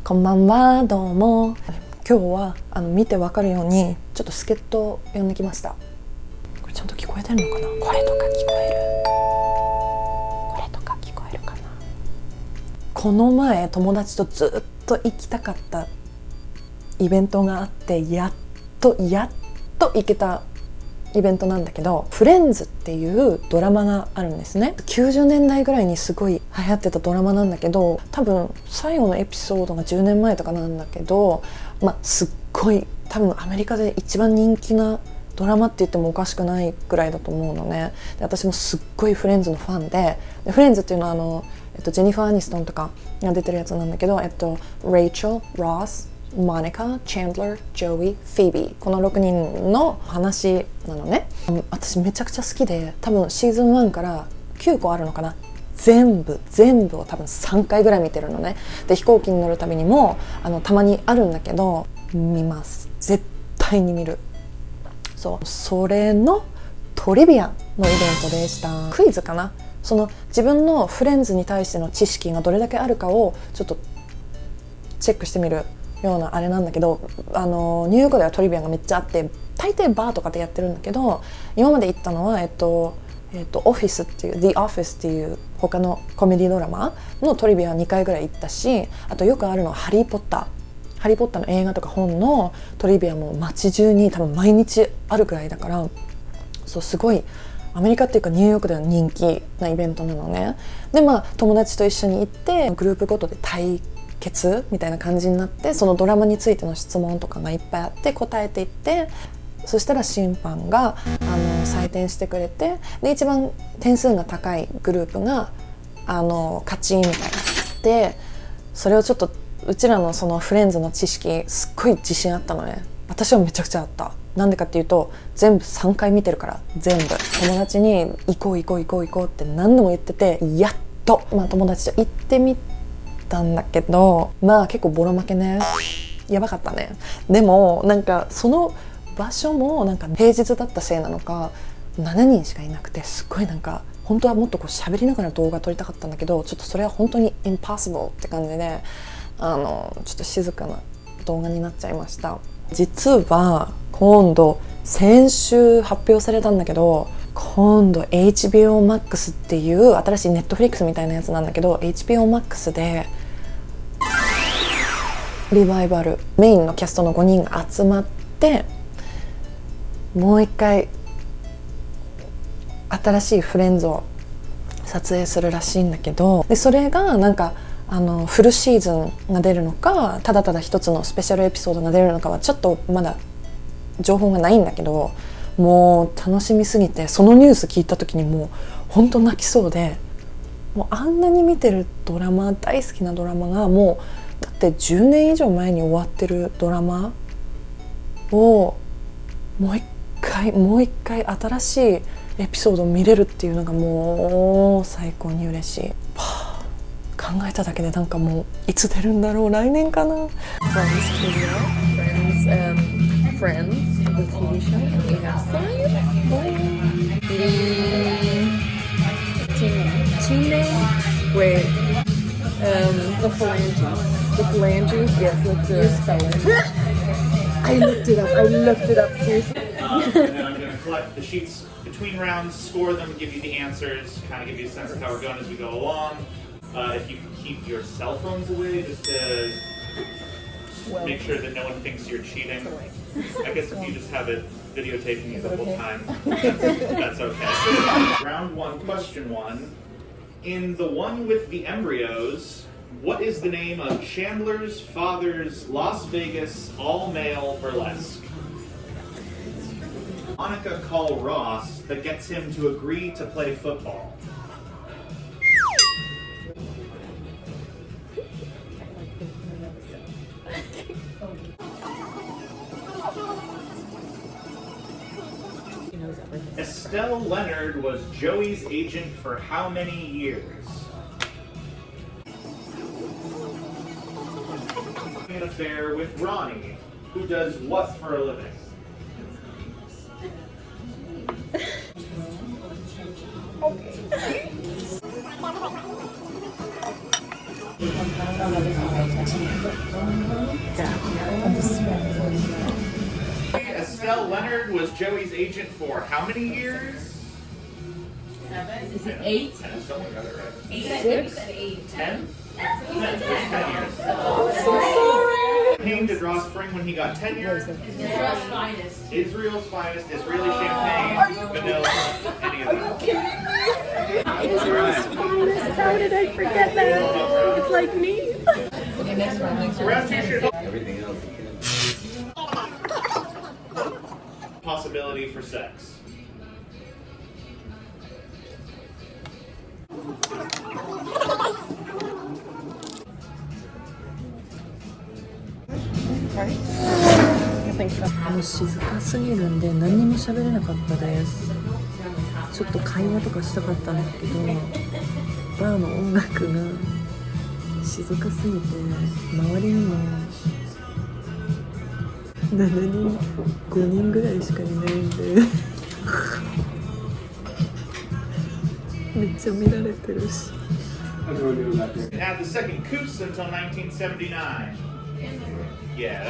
こんばんは、どうも。今日は見てわかるようにちょっと助っ人を呼んできました。これちゃんと聞こえてるのかな。これとか聞こえる、これとか聞こえるかな。この前友達とずっと行きたかったイベントがあって、やっと行けたイベントなんだけど、フレンズっていうドラマがあるんですね。90年代ぐらいにすごい流行ってたドラマなんだけど、多分最後のエピソードが10年前とかなんだけど、すっごい多分アメリカで一番人気なドラマって言ってもおかしくないぐらいだと思うのね。で、私もすっごいフレンズのファンで、フレンズっていうのはジェニファー・アニストンとかが出てるやつなんだけど、レイチェル、ロス、モニカ、チャンドラー、ジョイ、フィービー、この6人の話なのね。私めちゃくちゃ好きで、多分シーズン1から9個あるのかな、全部を多分3回ぐらい見てるのね。で、飛行機に乗るたびにもたまにあるんだけど見ます。絶対に見る。それのトリビアのイベントでした。クイズかな。自分のフレンズに対しての知識がどれだけあるかをちょっとチェックしてみるようなあれなんだけど、ニューヨークではトリビアがめっちゃあって、大抵バーとかでやってるんだけど、今まで行ったのはオフィスっていう The Office っていう他のコメディドラマのトリビアは2回ぐらい行ったし、あとよくあるのはハリーポッターの映画とか本のトリビアも街中に多分毎日あるくらいだから、すごいアメリカっていうかニューヨークでは人気なイベントなのね。で、友達と一緒に行ってグループごとで対決みたいな感じになって、そのドラマについての質問とかがいっぱいあって答えていって、そしたら審判が採点してくれて、で一番点数が高いグループが勝ちみたいなで、それをちょっとうちらのそのフレンズの知識すっごい自信あったのね。私はめちゃくちゃあった。なんでかっていうと、全部3回見てるから。全部友達に行こうって何度も言ってて、やっと、友達と行ってみたんだけど、結構ボロ負けね。やばかったね。でもなんかその場所もなんか平日だったせいなのか7人しかいなくて、すっごいなんか本当はもっと喋りながら動画撮りたかったんだけど、ちょっとそれは本当に impossible って感じで、ちょっと静かな動画になっちゃいました。実は今度先週発表されたんだけど、今度 HBO Max っていう新しい Netflix みたいなやつなんだけど、 HBO Max でリバイバル、メインのキャストの5人が集まってもう一回新しいフレンズを撮影するらしいんだけど、でそれがなんかフルシーズンが出るのか、ただただ一つのスペシャルエピソードが出るのかはちょっとまだ情報がないんだけど、もう楽しみすぎて、そのニュース聞いた時にもう本当泣きそうで、もうあんなに見てるドラマ、大好きなドラマがもうだって10年以上前に終わってるドラマをもう一回新しいエピソードを見れるっていうのがもう最高に嬉しい。考えただけでなんかもういつ出るんだろう、来年かな。Friends, the TV show, and we have science. Team name? Wait. The phalanges. The phalanges? Yes, let's do it. Spell it. I looked it up, seriously. And then I'm going to collect the sheets between rounds, score them, give you the answers, kind of give you a sense of how we're going as we go along. If you can keep your cell phones away, just to make sure that no one thinks you're cheating. I guess if you just have it videotaping you the whole time, that's okay. Round 1, question 1. In the one with the embryos, what is the name of Chandler's father's Las Vegas all-male burlesque? Monica call Ross that gets him to agree to play football. Estelle Leonard was Joey's agent for how many years? An affair with Ronnie, who does what for a living? Okay. Estelle Leonard was Joey's agent for how many years? Is it 8? Someone got it right. 6? 10? 10 years. Came to Draw Spring when he got tenure. Israel's finest. Israel's finest, Israeli champagne, vanilla, any of that. How did I forget that? It's like me. Okay, next one. Round two should Everything else you can. possibility for sex.もう静かすぎるんで何にも喋れなかったです。ちょっと会話とかしたかったんですけど、バーの音楽が静かすぎて周りにも7人5人ぐらいしかいないんでめっちゃ見られてるし。 Had the second Coos until 1979. Yeah,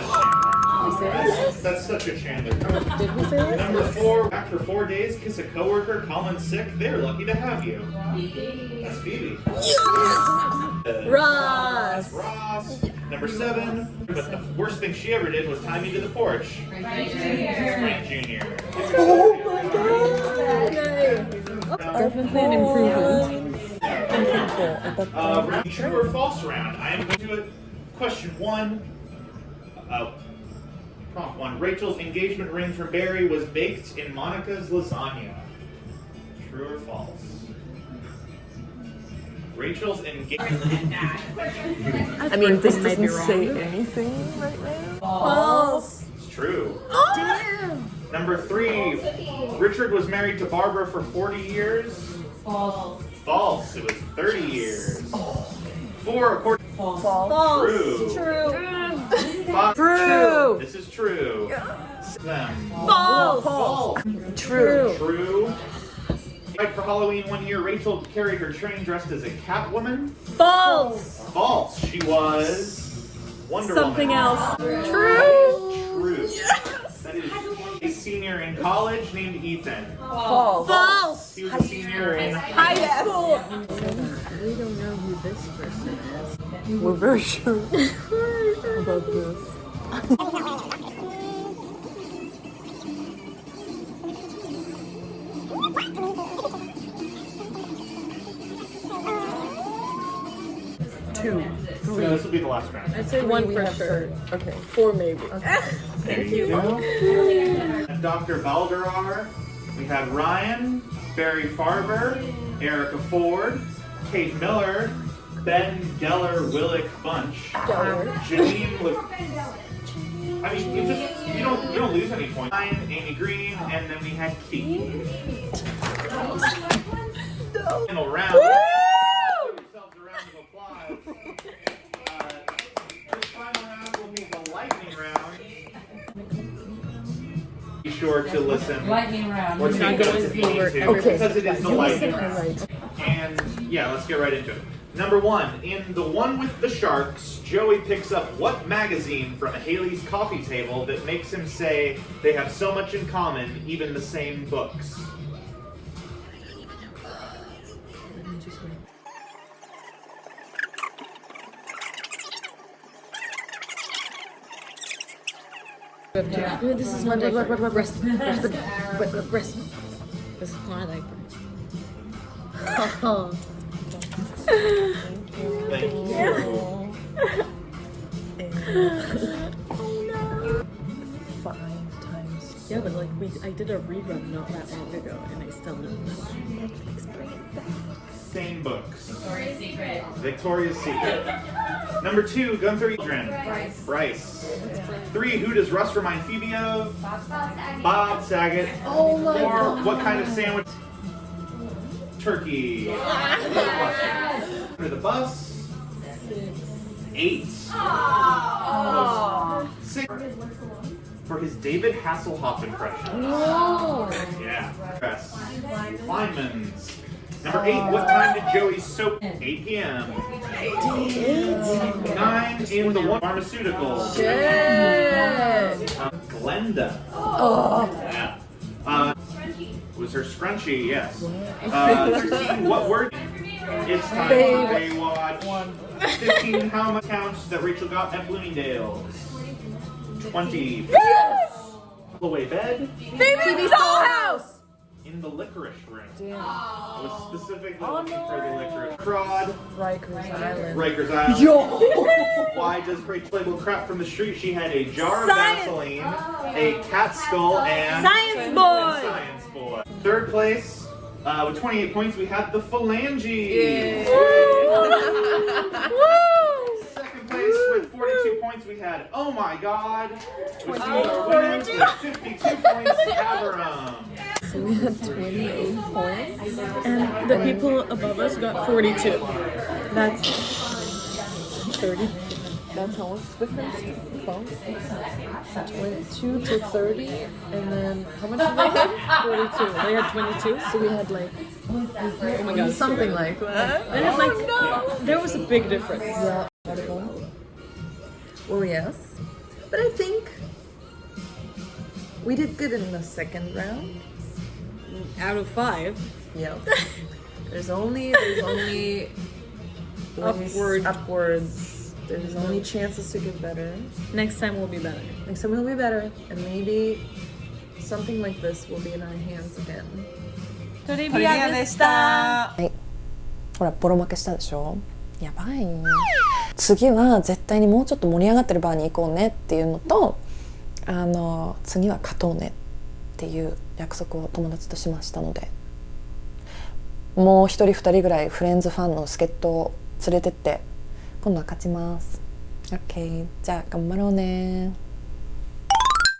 that's such a Chandler. Did we say that? Number 4, after 4 days, kiss a coworker, call in sick. They're lucky to have you. That's Phoebe. Ross. Ross. Number 7, but the worst thing she ever did was tie me to the porch. Frank Jr. Oh my god. Definitely an improvement. Round true or false round. I am going to do it. Question 1. Prompt 1. Rachel's engagement ring from Barry was baked in Monica's lasagna. True or false? Rachel's engagement. I mean, this doesn't say anything right now. False. It's true. Damn. Number 3. Richard was married to Barbara for 40 years. False. False. It was 30 years. 4. According False. True. True. 5. True. This is true. Them. False. False. True. True. Right, for Halloween one year, Rachel carried her train dressed as a Catwoman. False. False. She was Wonder Something Woman. else. True. True. That is a senior in college named Ethan. False. False. He was a senior in High school. We don't know who this person is. We're very sure about this. So this will be the last round. I'd say one for sure. Okay. 4 maybe. Thank you. And Dr. Valderar. We had Ryan, Barry Farber, Erica Ford, Kate Miller, Ben Geller Willick Bunch, Janine I mean, you don't lose any points. Ryan, Amy Green, and then we had Keith. Final round. Give yourselves a round of applause. This final round will be the lightning round. Be sure to listen. Lightning round. Or take notes if you need to, because it is the lightning round. And yeah, let's get right into it. Number 1, in the one with the sharks, Joey picks up what magazine from Haley's coffee table that makes him say they have so much in common, even the same books? This is my breast. Breast. This is my like. Thank you. 5 times. Yeah, but like I did a rerun not that long ago, and I still know. Same books. Victoria's Secret. Victoria's Secret. Number 2, Gunther Edrin. Bryce. 3, who does Russ remind Phoebe of? Bob Saget. Oh my 4, what kind of sandwich? Turkey. Under the bus. 8. 6. For his David Hasselhoff impression. No. Yeah. Press. Kleinman's. Number 8, what time did Joey soap? 8 p.m. 9 in the one pharmaceutical. Glenda. Yeah. Was her scrunchie, yes. 13, what word? It's time for Baywatch. 15, how much counts that Rachel got at Bloomingdale's? 20. Away bed. Phoebe's Dollhouse. In the licorice room. I was specifically looking for the licorice. Fraud. Rikers Island. Rikers Island. Why does Rachel label crap from the street? She had a jar of Vaseline, a cat skull, and Science boy. Science boy. Third place, with 28 points, we had the phalange. Second place with 42 points, we had Oh My God. Which means our winner with 52 points, Averum. So we had 28 points, and the people above us got 42. That's 30. That's how much difference? 22 to 30, and then how much did they have? 42. They had 22, so we had like, oh my god, something like that. They had like, there was a big difference. Yeah. Well, yes, but I think we did good in the second round. Out of 5. Yep. There's only upwards. There's only chances to get better. Next time we'll be better. Next time we'll be better, and maybe something like this will be in our hands again. ほらボロ負けしたでしょ。やばい。次は絶対にもうちょっと盛り上がってるバーに行こうねっていうのと、次は勝とうねっていう約束を友達としましたので、もう一人二人ぐらいフレンズファンの助っ人を連れてって今度は勝ちます。 OK、 じゃあ頑張ろうね。